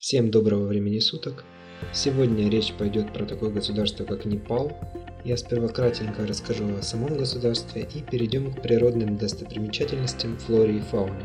Всем доброго времени суток! Сегодня речь пойдет про такое государство, как Непал. Я сперва кратенько расскажу о самом государстве и перейдем к природным достопримечательностям, флоре и фауне.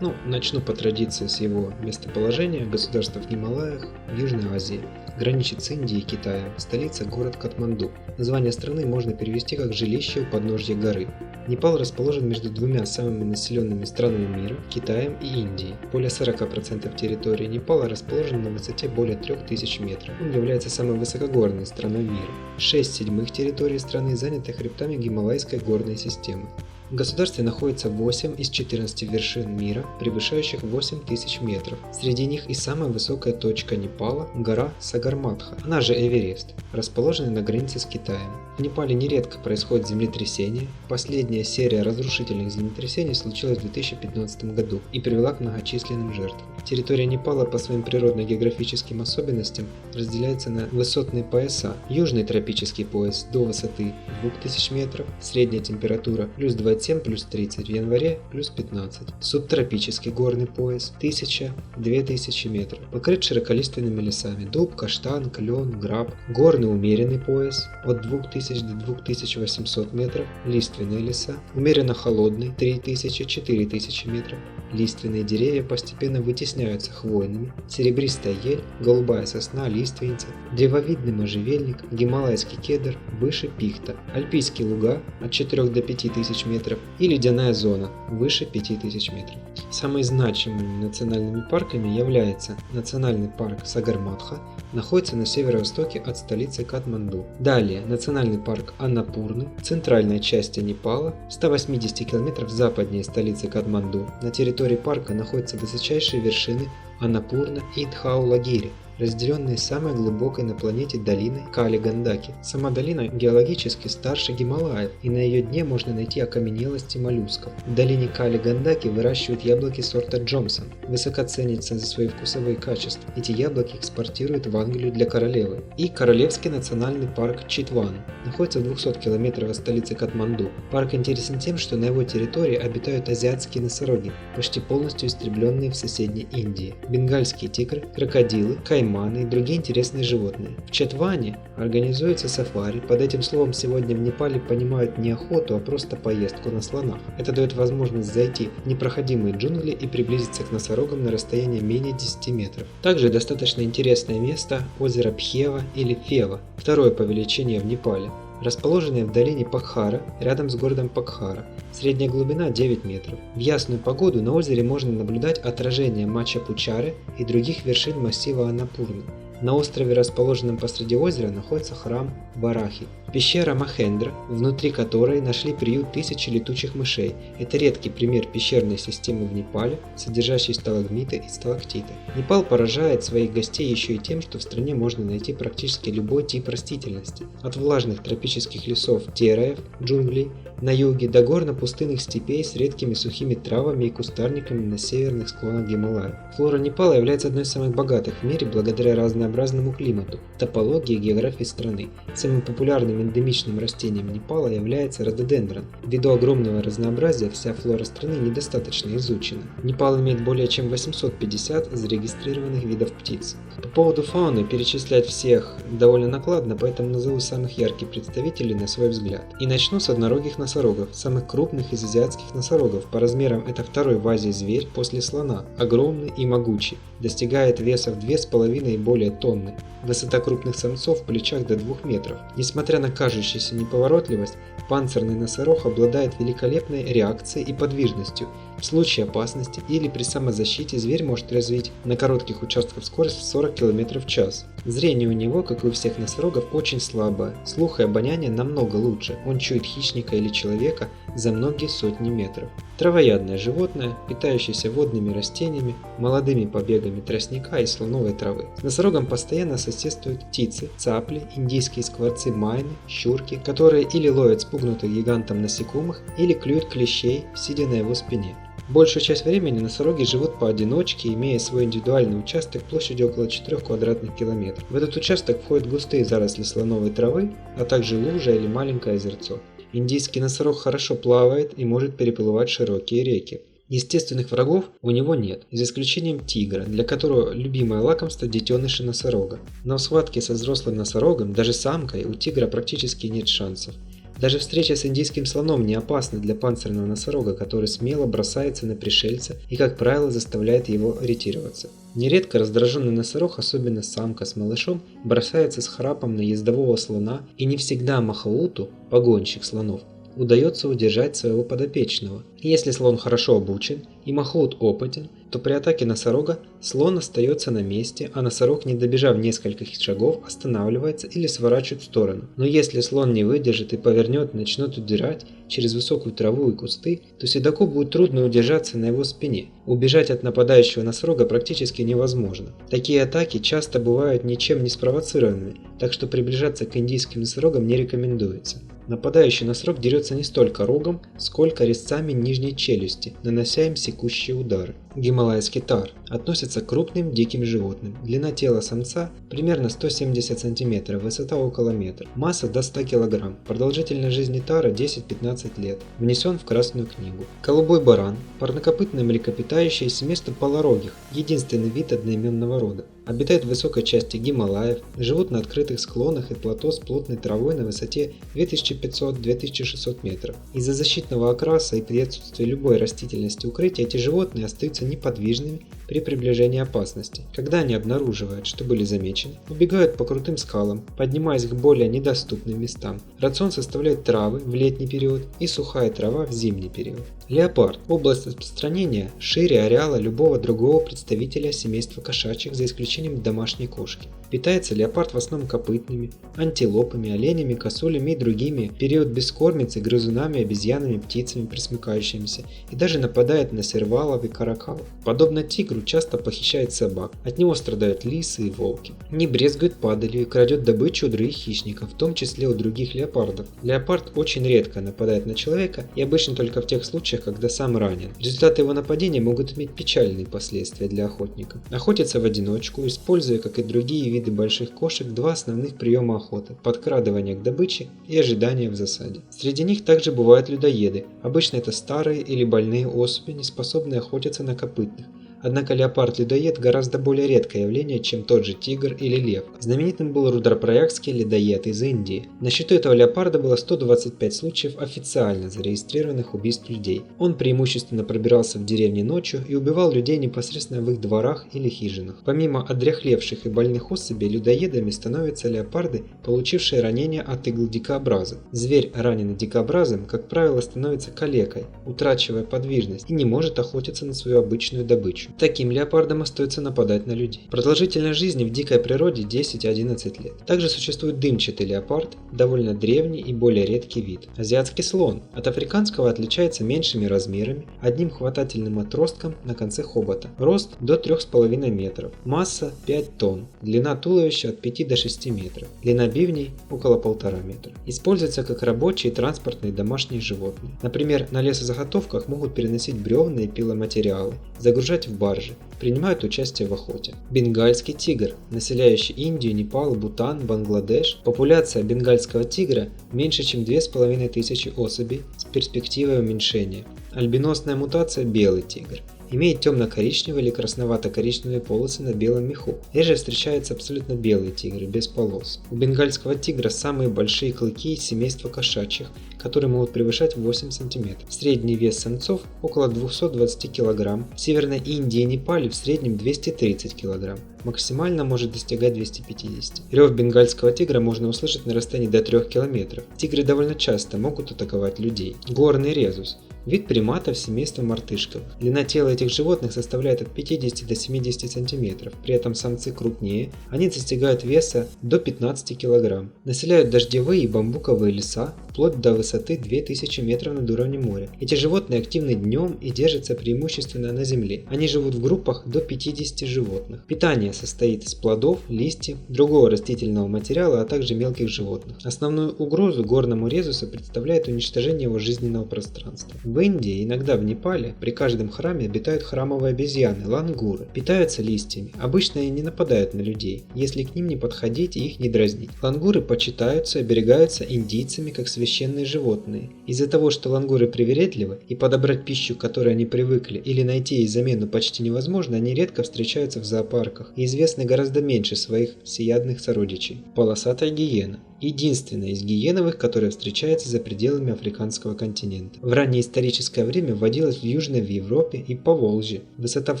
Начну по традиции с его местоположения. Государство в Гималаях, в Южной Азии. Граничит с Индией и Китаем. Столица – город Катманду. Название страны можно перевести как «жилище у подножья горы». Непал расположен между двумя самыми населенными странами мира – Китаем и Индией. Более 40% территории Непала расположено на высоте более 3000 метров. Он является самой высокогорной страной мира. 6/7 территории страны заняты хребтами Гималайской горной системы. В государстве находится 8 из 14 вершин мира, превышающих 8000 метров. Среди них и самая высокая точка Непала – гора Сагарматха, она же Эверест, расположенная на границе с Китаем. В Непале нередко происходят землетрясения. Последняя серия разрушительных землетрясений случилась в 2015 году и привела к многочисленным жертвам. Территория Непала по своим природно-географическим особенностям разделяется на высотные пояса. Южный тропический пояс до высоты 2000 метров, средняя температура плюс 27, плюс 30 в январе, плюс 15. Субтропический горный пояс 1000-2000 метров, покрыт широколиственными лесами – дуб, каштан, клен, граб. Горный умеренный пояс от 2000 до 2800 метров, лиственные леса. Умеренно холодный 3000-4000 метров. Лиственные деревья постепенно вытесняются хвойными, серебристая ель, голубая сосна, лиственница, древовидный можжевельник, гималайский кедр, выше пихта, альпийские луга от 4 до 5000 метров и ледяная зона выше 5000 метров. Самыми значимыми национальными парками является национальный парк Сагарматха, находится на северо-востоке от столицы Катманду. Далее национальный парк Аннапурны, центральная часть Непала, 180 км западнее столицы Катманду. На территории парка находятся высочайшие вершины Аннапурна и Дхаулагири, разделенные самой глубокой на планете долиной Кали-Гандаки. Сама долина геологически старше Гималаев, и на ее дне можно найти окаменелости моллюсков. В долине Кали-Гандаки выращивают яблоки сорта Джонсон, высоко ценятся за свои вкусовые качества. Эти яблоки экспортируют в Англию для королевы. И Королевский национальный парк Читван находится в 200 км от столицы Катманду. Парк интересен тем, что на его территории обитают азиатские носороги, почти полностью истребленные в соседней Индии, бенгальские тигры, крокодилы, кайманы и другие интересные животные. В Читване организуется сафари. Под этим словом сегодня в Непале понимают не охоту, а просто поездку на слонах. Это дает возможность зайти в непроходимые джунгли и приблизиться к носорогам на расстояние менее 10 метров. Также достаточно интересное место – озеро Пхева или Фева, второе по величине в Непале, расположенное в долине Покхара, рядом с городом Покхара. Средняя глубина 9 метров. В ясную погоду на озере можно наблюдать отражение Мача-Пучары и других вершин массива Аннапурны. На острове, расположенном посреди озера, находится храм Варахи, пещера Махендра, внутри которой нашли приют тысячи летучих мышей. Это редкий пример пещерной системы в Непале, содержащей сталагмиты и сталактиты. Непал поражает своих гостей еще и тем, что в стране можно найти практически любой тип растительности. От влажных тропических лесов тераев, джунглей, на юге до горно-пустынных степей с редкими сухими травами и кустарниками на северных склонах Гималая. Флора Непала является одной из самых богатых в мире благодаря разнообразному климату, топологии и географии страны. Самым популярным эндемичным растением Непала является рододендрон. Ввиду огромного разнообразия вся флора страны недостаточно изучена. Непал имеет более чем 850 зарегистрированных видов птиц. По поводу фауны перечислять всех довольно накладно, поэтому назову самых ярких представителей на свой взгляд. И начну с однорогих носорогов, самых крупных из азиатских носорогов. По размерам это второй в Азии зверь после слона, огромный и могучий, достигает веса в 2,5 и более тонны. Высота крупных самцов в плечах до 2 метров. Несмотря на кажущуюся неповоротливость, панцирный носорог обладает великолепной реакцией и подвижностью. В случае опасности или при самозащите зверь может развить на коротких участках скорость в 40 км в час. Зрение у него, как и у всех носорогов, очень слабое. Слух и обоняние намного лучше. Он чует хищника или человека за многие сотни метров. Травоядное животное, питающееся водными растениями, молодыми побегами тростника и слоновой травы. С носорогом постоянно соседствуют птицы, цапли, индийские скворцы майны, щурки, которые или ловят спугнутых гигантом насекомых, или клюют клещей, сидя на его спине. Большую часть времени носороги живут поодиночке, имея свой индивидуальный участок площадью около 4 квадратных километров. В этот участок входят густые заросли слоновой травы, а также лужа или маленькое озерцо. Индийский носорог хорошо плавает и может переплывать широкие реки. Естественных врагов у него нет, за исключением тигра, для которого любимое лакомство – детеныши носорога. Но в схватке со взрослым носорогом, даже самкой, у тигра практически нет шансов. Даже встреча с индийским слоном не опасна для панцирного носорога, который смело бросается на пришельца и, как правило, заставляет его ретироваться. Нередко раздраженный носорог, особенно самка с малышом, бросается с храпом на ездового слона, и не всегда махауту, погонщик слонов, удается удержать своего подопечного. Если слон хорошо обучен и махаут опытен, то при атаке носорога слон остается на месте, а носорог, не добежав нескольких шагов, останавливается или сворачивает в сторону. Но если слон не выдержит и повернет, начнет удирать через высокую траву и кусты, то седоку будет трудно удержаться на его спине. Убежать от нападающего носорога практически невозможно. Такие атаки часто бывают ничем не спровоцированными, так что приближаться к индийским носорогам не рекомендуется. Нападающий носорог дерется не столько рогом, сколько резцами нижней челюсти, нанося им секущие удары. Гималайский тар относится к крупным диким животным. Длина тела самца примерно 170 см, высота около метра. Масса до 100 кг. Продолжительность жизни тара 10-15 лет. Внесен в Красную книгу. Голубой баран – парнокопытное млекопитающее из семейства полорогих, единственный вид одноименного рода. Обитает в высокой части Гималаев, живут на открытых склонах и плато с плотной травой на высоте 2500-2600 метров. Из-за защитного окраса и при отсутствии любой растительности укрытия эти животные остаются неподвижными при приближении опасности. Когда они обнаруживают, что были замечены, убегают по крутым скалам, поднимаясь к более недоступным местам. Рацион составляет травы в летний период и сухая трава в зимний период. Леопард. Область распространения шире ареала любого другого представителя семейства кошачьих, за исключением домашней кошки. Питается леопард в основном копытными, антилопами, оленями, косулями и другими, в период бескормицы, грызунами, обезьянами, птицами пресмыкающимися, и даже нападает на сервалов и каракалов. Подобно тигру часто похищает собак, от него страдают лисы и волки. Не брезгует падалью и крадет добычу у других хищников, в том числе у других леопардов. Леопард очень редко нападает на человека и обычно только в тех случаях, когда сам ранен. Результаты его нападения могут иметь печальные последствия для охотника. Охотится в одиночку, используя, как и другие виды больших кошек, два основных приема охоты – подкрадывание к добыче и ожидание в засаде. Среди них также бывают людоеды, обычно это старые или больные особи, не способные охотиться на копытных. Однако леопард-людоед гораздо более редкое явление, чем тот же тигр или лев. Знаменитым был рудропроягский людоед из Индии. На счету этого леопарда было 125 случаев официально зарегистрированных убийств людей. Он преимущественно пробирался в деревни ночью и убивал людей непосредственно в их дворах или хижинах. Помимо одряхлевших и больных особей, людоедами становятся леопарды, получившие ранения от игл дикобраза. Зверь, раненый дикобразом, как правило, становится калекой, утрачивая подвижность и не может охотиться на свою обычную добычу. Таким леопардам остается нападать на людей. Продолжительность жизни в дикой природе 10-11 лет. Также существует дымчатый леопард, довольно древний и более редкий вид. Азиатский слон от африканского отличается меньшими размерами, одним хватательным отростком на конце хобота. Рост до 3,5 метров. Масса 5 тонн. Длина туловища от 5 до 6 метров. Длина бивней около 1,5 метра. Используется как рабочие, транспортные и домашние животные. Например, на лесозаготовках могут переносить бревна и пиломатериалы, загружать в баржи, принимают участие в охоте. Бенгальский тигр, населяющий Индию, Непал, Бутан, Бангладеш. Популяция бенгальского тигра меньше, чем 2500 особей с перспективой уменьшения. Альбиносная мутация – белый тигр. Имеет темно-коричневые или красновато-коричневые полосы на белом меху. Реже встречаются абсолютно белые тигры, без полос. У бенгальского тигра самые большие клыки из семейства кошачьих, которые могут превышать 8 см. Средний вес самцов около 220 кг. В Северной Индии и Непале в среднем 230 кг. Максимально может достигать 250. Рев бенгальского тигра можно услышать на расстоянии до 3 км. Тигры довольно часто могут атаковать людей. Горный резус. Вид приматов семейства мартышковых. Длина тела этих животных составляет от 50 до 70 см, при этом самцы крупнее, они достигают веса до 15 кг. Населяют дождевые и бамбуковые леса, вплоть до высоты 2000 метров над уровнем моря. Эти животные активны днем и держатся преимущественно на земле. Они живут в группах до 50 животных. Питание состоит из плодов, листьев, другого растительного материала, а также мелких животных. Основную угрозу горному резусу представляет уничтожение его жизненного пространства. В Индии, иногда в Непале, при каждом храме обитают храмовые обезьяны, лангуры. Питаются листьями. Обычно они не нападают на людей, если к ним не подходить и их не дразнить. Лангуры почитаются и оберегаются индийцами как святые священные животные. Из-за того, что лангуры привередливы и подобрать пищу, к которой они привыкли, или найти ей замену почти невозможно, они редко встречаются в зоопарках и известны гораздо меньше своих всеядных сородичей. Полосатая гиена. Единственная из гиеновых, которая встречается за пределами африканского континента. В раннее историческое время водилась в Южной Европе и Поволжье. Высота в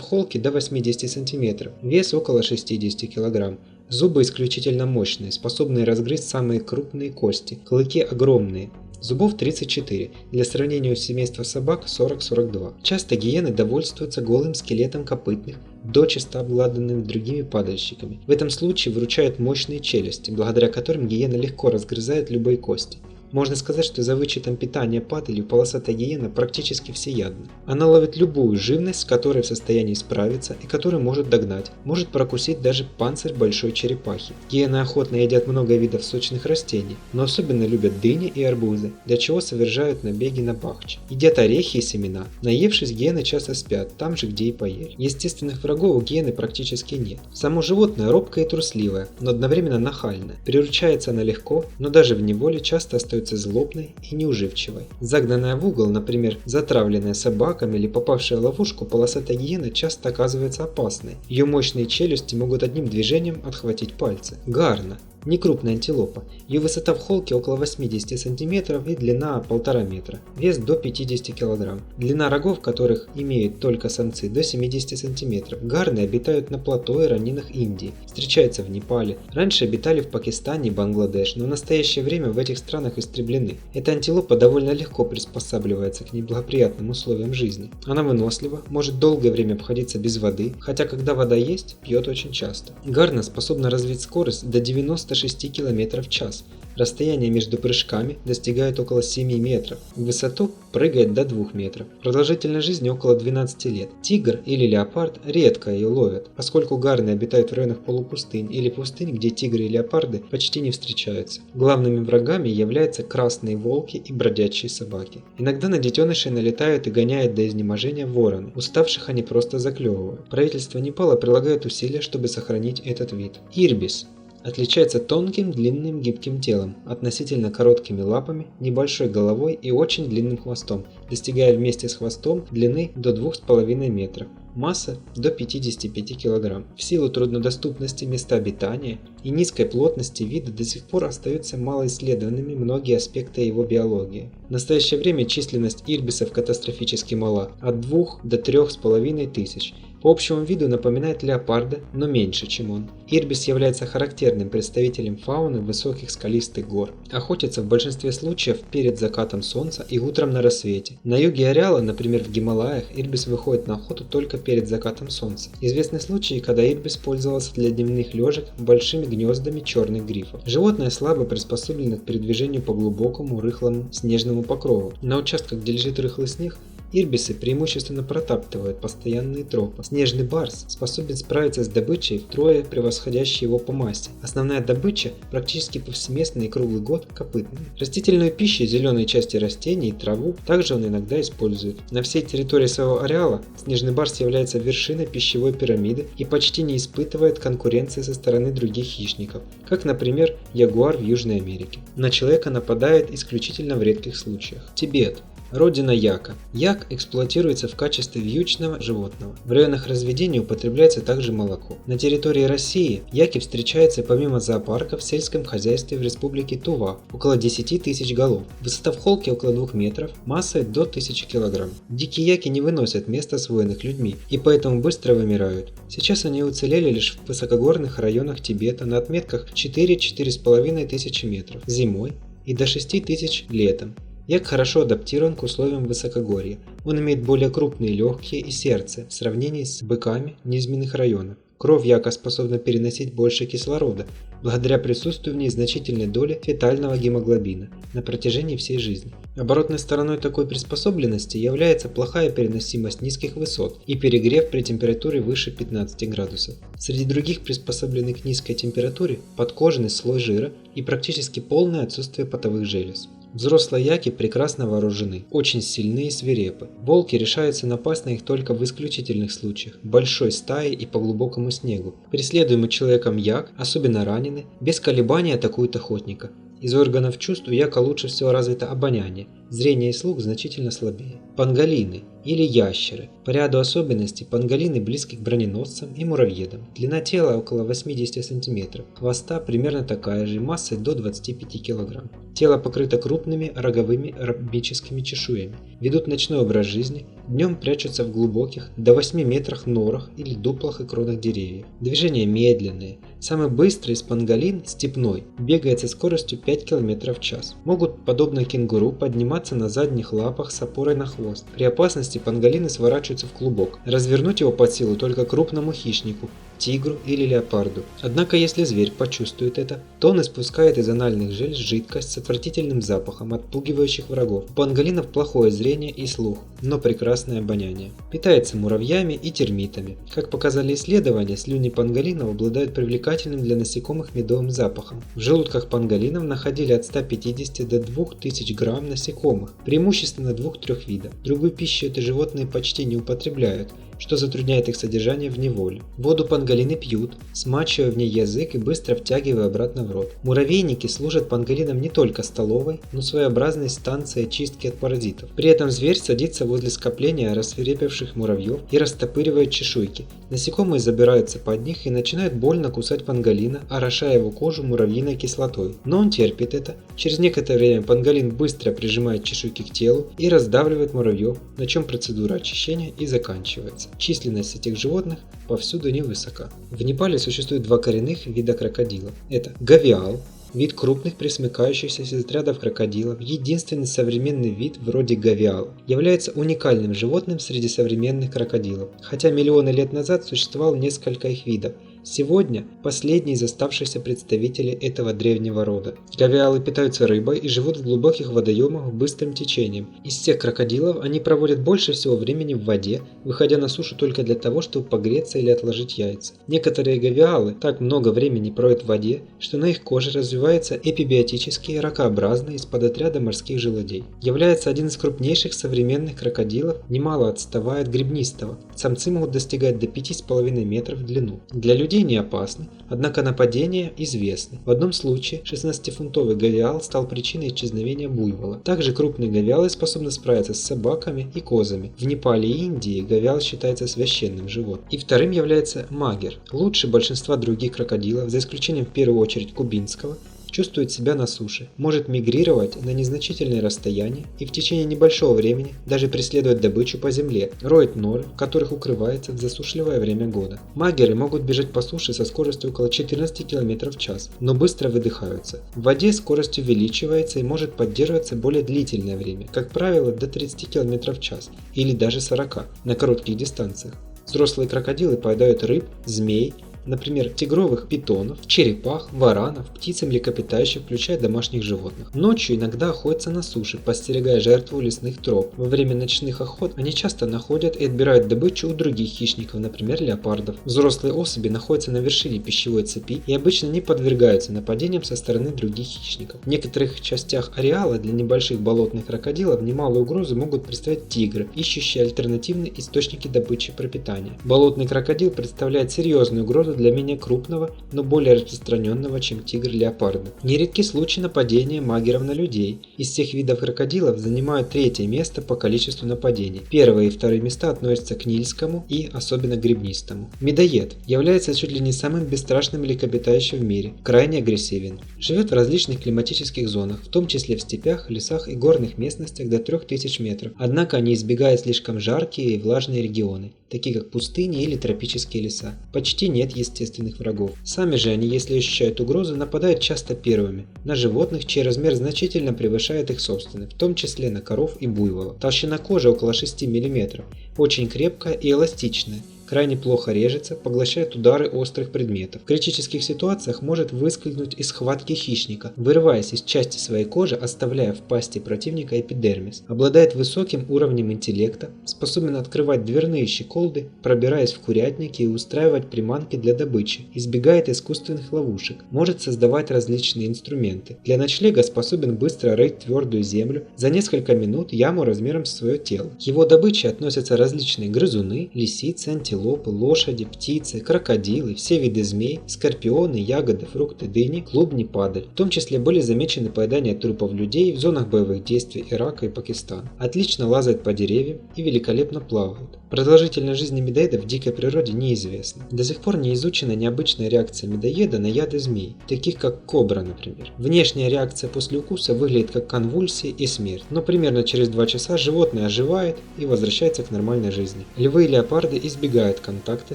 холке до 80 см, вес около 60 кг. Зубы исключительно мощные, способные разгрызть самые крупные кости. Клыки огромные. Зубов 34, для сравнения у семейства собак 40-42. Часто гиены довольствуются голым скелетом копытных, дочисто обгладанным другими падальщиками. В этом случае выручают мощные челюсти, благодаря которым гиена легко разгрызает любые кости. Можно сказать, что за вычетом питания падалью полосатая гиена практически всеядна. Она ловит любую живность, с которой в состоянии справиться и которую может догнать, может прокусить даже панцирь большой черепахи. Гиены охотно едят много видов сочных растений, но особенно любят дыни и арбузы, для чего совершают набеги на бахчи. Едят орехи и семена. Наевшись, гиены часто спят, там же, где и поели. Естественных врагов у гиены практически нет. Само животное робкое и трусливое, но одновременно нахальное. Приручается она легко, но даже в неволе часто остается злобной и неуживчивой. Загнанная в угол, например, затравленная собаками или попавшая в ловушку, полосатая гиена часто оказывается опасной. Ее мощные челюсти могут одним движением отхватить пальцы. Гарна. Некрупная антилопа. Ее высота в холке около 80 см и длина 1,5 метра. Вес до 50 кг. Длина рогов, которых имеют только самцы, до 70 см. Гарны обитают на плато и равнинах Индии. Встречаются в Непале. Раньше обитали в Пакистане и Бангладеш, но в настоящее время в этих странах истреблены. Эта антилопа довольно легко приспосабливается к неблагоприятным условиям жизни. Она вынослива, может долгое время обходиться без воды, хотя когда вода есть, пьет очень часто. Гарна способна развить скорость до 96 км в час. Расстояние между прыжками достигает около 7 метров. В высоту прыгает до 2 метров. Продолжительность жизни около 12 лет. Тигр или леопард редко ее ловят, поскольку гарны обитают в районах полупустынь или пустынь, где тигры и леопарды почти не встречаются. Главными врагами являются красные волки и бродячие собаки. Иногда на детенышей налетают и гоняют до изнеможения вороны. Уставших они просто заклевывают. Правительство Непала прилагает усилия, чтобы сохранить этот вид. Ирбис отличается тонким, длинным, гибким телом, относительно короткими лапами, небольшой головой и очень длинным хвостом, достигая вместе с хвостом длины до 2,5 метра. Масса до 55 кг. В силу труднодоступности места обитания и низкой плотности вида до сих пор остаются малоисследованными многие аспекты его биологии. В настоящее время численность ирбисов катастрофически мала, от 2 до 3,5 тысяч. По общему виду напоминает леопарда, но меньше, чем он. Ирбис является характерным представителем фауны высоких скалистых гор. Охотится в большинстве случаев перед закатом солнца и утром на рассвете. На юге ареала, например в Гималаях, ирбис выходит на охоту только перед закатом солнца. Известны случаи, когда ирбис пользовался для дневных лежек большими гнездами черных грифов. Животное слабо приспособлено к передвижению по глубокому, рыхлому снежному покрову. На участках, где лежит рыхлый снег, ирбисы преимущественно протаптывают постоянные тропы. Снежный барс способен справиться с добычей, втрое превосходящей его по массе. Основная добыча практически повсеместно и круглый год копытная. Растительную пищу, зеленые части растений и траву также он иногда использует. На всей территории своего ареала снежный барс является вершиной пищевой пирамиды и почти не испытывает конкуренции со стороны других хищников, как, например, ягуар в Южной Америке. На человека нападает исключительно в редких случаях. Тибет. Родина яка. Як эксплуатируется в качестве вьючного животного. В районах разведения употребляется также молоко. На территории России яки встречаются помимо зоопарков в сельском хозяйстве в республике Тува, около 10 тысяч голов. Высота в холке около 2 метров, масса до 1000 кг. Дикие яки не выносят мест, освоенных людьми, и поэтому быстро вымирают. Сейчас они уцелели лишь в высокогорных районах Тибета на отметках 4-4,5 тысячи метров зимой и до 6 тысяч летом. Як хорошо адаптирован к условиям высокогорья. Он имеет более крупные легкие и сердце в сравнении с быками низменных районов. Кровь яка способна переносить больше кислорода, благодаря присутствию в ней значительной доли фетального гемоглобина на протяжении всей жизни. Оборотной стороной такой приспособленности является плохая переносимость низких высот и перегрев при температуре выше 15 градусов. Среди других приспособленных к низкой температуре подкожный слой жира и практически полное отсутствие потовых желез. Взрослые яки прекрасно вооружены, очень сильны и свирепы. Волки решаются напасть на их только в исключительных случаях, большой стаей и по глубокому снегу. Преследуемый человеком як, особенно раненый, без колебаний атакует охотника. Из органов чувств у яка лучше всего развито обоняние, зрение и слух значительно слабее. Панголины или ящеры. По ряду особенностей панголины близки к броненосцам и муравьедам. Длина тела около 80 см, хвоста примерно такая же, массой до 25 кг. Тело покрыто крупными роговыми ромбическими чешуями. Ведут ночной образ жизни, днем прячутся в глубоких, до 8 метрах норах или дуплах и кронах деревьев. Движения медленные. Самый быстрый из панголин, степной, бегает со скоростью 5 км в час. Могут, подобно кенгуру, подниматься на задних лапах с опорой на хвост. При опасности панголины сворачиваются в клубок. Развернуть его под силу только крупному хищнику, тигру или леопарду. Однако если зверь почувствует это, то он испускает из анальных желез жидкость с отвратительным запахом, отпугивающих врагов. У панголинов плохое зрение и слух, но прекрасное обоняние. Питается муравьями и термитами. Как показали исследования, слюни панголинов обладают привлекательным для насекомых медовым запахом. В желудках панголинов находили от 150 до 2000 грамм насекомых, преимущественно 2-3 видов. Другую пищу эти животные почти не употребляют, что затрудняет их содержание в неволе. Воду панголины пьют, смачивая в ней язык и быстро втягивая обратно в рот. Муравейники служат панголинам не только столовой, но своеобразной станцией очистки от паразитов. При этом зверь садится возле скопления рассвирепевших муравьев и растопыривает чешуйки. Насекомые забираются под них и начинают больно кусать панголина, орошая его кожу муравьиной кислотой. Но он терпит это. Через некоторое время панголин быстро прижимает чешуйки к телу и раздавливает муравьев, на чем процедура очищения и заканчивается. Численность этих животных повсюду невысока. В Непале существует два коренных вида крокодилов. Это гавиал, вид крупных пресмыкающихся из отрядов крокодилов, единственный современный вид вроде гавиала, является уникальным животным среди современных крокодилов, хотя миллионы лет назад существовало несколько их видов. Сегодня последние из оставшихся представителей этого древнего рода. Гавиалы питаются рыбой и живут в глубоких водоемах быстрым течением. Из всех крокодилов они проводят больше всего времени в воде, выходя на сушу только для того, чтобы погреться или отложить яйца. Некоторые гавиалы так много времени проводят в воде, что на их коже развивается эпибиотический ракообразный из подотряда морских желудей. Является один из крупнейших современных крокодилов, немало отставая от гребнистого. Самцы могут достигать до 5,5 метров в длину. Для людей не опасны, однако нападения известны. В одном случае 16-фунтовый гавиал стал причиной исчезновения буйвола. Также крупные гавиалы способны справиться с собаками и козами. В Непале и Индии гавиал считается священным животным. И вторым является магер. Лучше большинства других крокодилов, за исключением в первую очередь кубинского, чувствует себя на суше, может мигрировать на незначительные расстояния и в течение небольшого времени даже преследовать добычу по земле, роет норы, в которых укрывается в засушливое время года. Магеры могут бежать по суше со скоростью около 14 км в час, но быстро выдыхаются. В воде скорость увеличивается и может поддерживаться более длительное время, как правило до 30 км в час или даже 40 на коротких дистанциях. Взрослые крокодилы поедают рыб, змей, например, тигровых питонов, черепах, варанов, птиц и млекопитающих, включая домашних животных. Ночью иногда охотятся на суше, подстерегая жертву лесных троп. Во время ночных охот они часто находят и отбирают добычу у других хищников, например, леопардов. Взрослые особи находятся на вершине пищевой цепи и обычно не подвергаются нападениям со стороны других хищников. В некоторых частях ареала для небольших болотных крокодилов немалую угрозу могут представлять тигры, ищущие альтернативные источники добычи и пропитания. Болотный крокодил представляет серьезную угрозу для менее крупного, но более распространенного, чем тигр-леопарда. Нередки случаи нападения магеров на людей. Из всех видов крокодилов занимают третье место по количеству нападений. Первые и вторые места относятся к нильскому и особенно гребнистому. Медоед является чуть ли не самым бесстрашным млекопитающим в мире, крайне агрессивен. Живет в различных климатических зонах, в том числе в степях, лесах и горных местностях до 3000 метров. Однако они избегают слишком жаркие и влажные регионы, такие как пустыни или тропические леса. Почти нет естественных врагов. Сами же они, если ощущают угрозу, нападают часто первыми на животных, чей размер значительно превышает их собственный, в том числе на коров и буйволов. Толщина кожи около 6 мм, очень крепкая и эластичная. Крайне плохо режется, поглощает удары острых предметов. В критических ситуациях может выскользнуть из схватки хищника, вырываясь из части своей кожи, оставляя в пасти противника эпидермис. Обладает высоким уровнем интеллекта, способен открывать дверные щеколды, пробираясь в курятники и устраивать приманки для добычи, избегает искусственных ловушек, может создавать различные инструменты. Для ночлега способен быстро рыть твердую землю, за несколько минут яму размером с свое тело. К его добыче относятся различные грызуны, лисицы, антилопы, антилопы, лошади, птицы, крокодилы, все виды змей, скорпионы, ягоды, фрукты, дыни, клубни, падаль. В том числе были замечены поедания трупов людей в зонах боевых действий Ирака и Пакистана. Отлично лазают по деревьям и великолепно плавают. Продолжительность жизни медоедов в дикой природе неизвестна. До сих пор не изучена необычная реакция медоеда на яды змей, таких как кобра, например. Внешняя реакция после укуса выглядит как конвульсии и смерть, но примерно через 2 часа животное оживает и возвращается к нормальной жизни. Львы и леопарды избегают контакта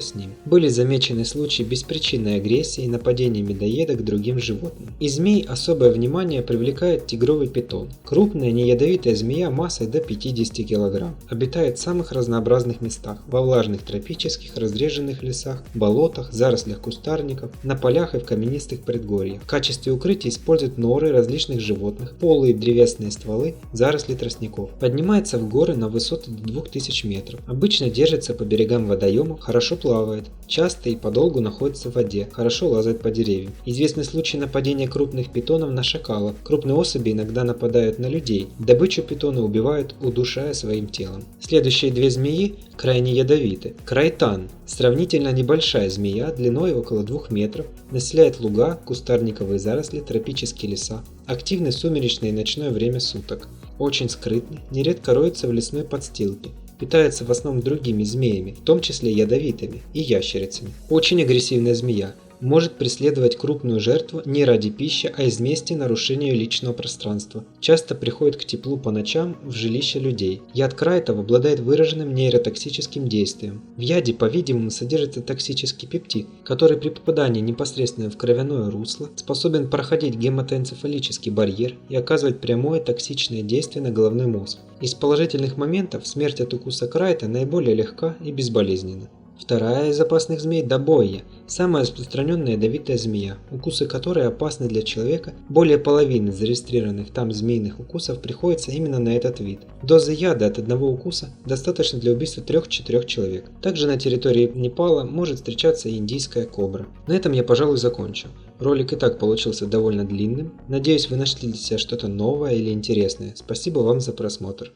с ним. Были замечены случаи беспричинной агрессии и нападения медоеда к другим животным. Из змей особое внимание привлекает тигровый питон. Крупная неядовитая змея массой до 50 кг. Обитает в самых разнообразных местах: во влажных тропических, разреженных лесах, болотах, зарослях кустарников, на полях и в каменистых предгорьях. В качестве укрытия используют норы различных животных, полые древесные стволы, заросли тростников. Поднимается в горы на высоты до 2000 метров. Обычно держится по берегам водоемов, хорошо плавает, часто и подолгу находится в воде, хорошо лазает по деревьям. Известны случаи нападения крупных питонов на шакалов. Крупные особи иногда нападают на людей. Добычу питоны убивают, удушая своим телом. Следующие две змеи крайне ядовиты. Крайтан – сравнительно небольшая змея, длиной около 2 метров, населяет луга, кустарниковые заросли, тропические леса. Активны в сумеречное и ночное время суток. Очень скрытный, нередко роется в лесной подстилке. Питается в основном другими змеями, в том числе ядовитыми, и ящерицами. Очень агрессивная змея. Может преследовать крупную жертву не ради пищи, а из мести нарушению личного пространства. Часто приходит к теплу по ночам в жилище людей. Яд крайтов обладает выраженным нейротоксическим действием. В яде, по-видимому, содержится токсический пептид, который при попадании непосредственно в кровяное русло способен проходить гематоэнцефалический барьер и оказывать прямое токсичное действие на головной мозг. Из положительных моментов смерть от укуса крайта наиболее легка и безболезненна. Вторая из опасных змей – добойя, самая распространенная ядовитая змея, укусы которой опасны для человека. Более половины зарегистрированных там змеиных укусов приходится именно на этот вид. Дозы яда от одного укуса достаточно для убийства 3-4 человек. Также на территории Непала может встречаться и индийская кобра. На этом я, пожалуй, закончу. Ролик и так получился довольно длинным. Надеюсь, вы нашли для себя что-то новое или интересное. Спасибо вам за просмотр.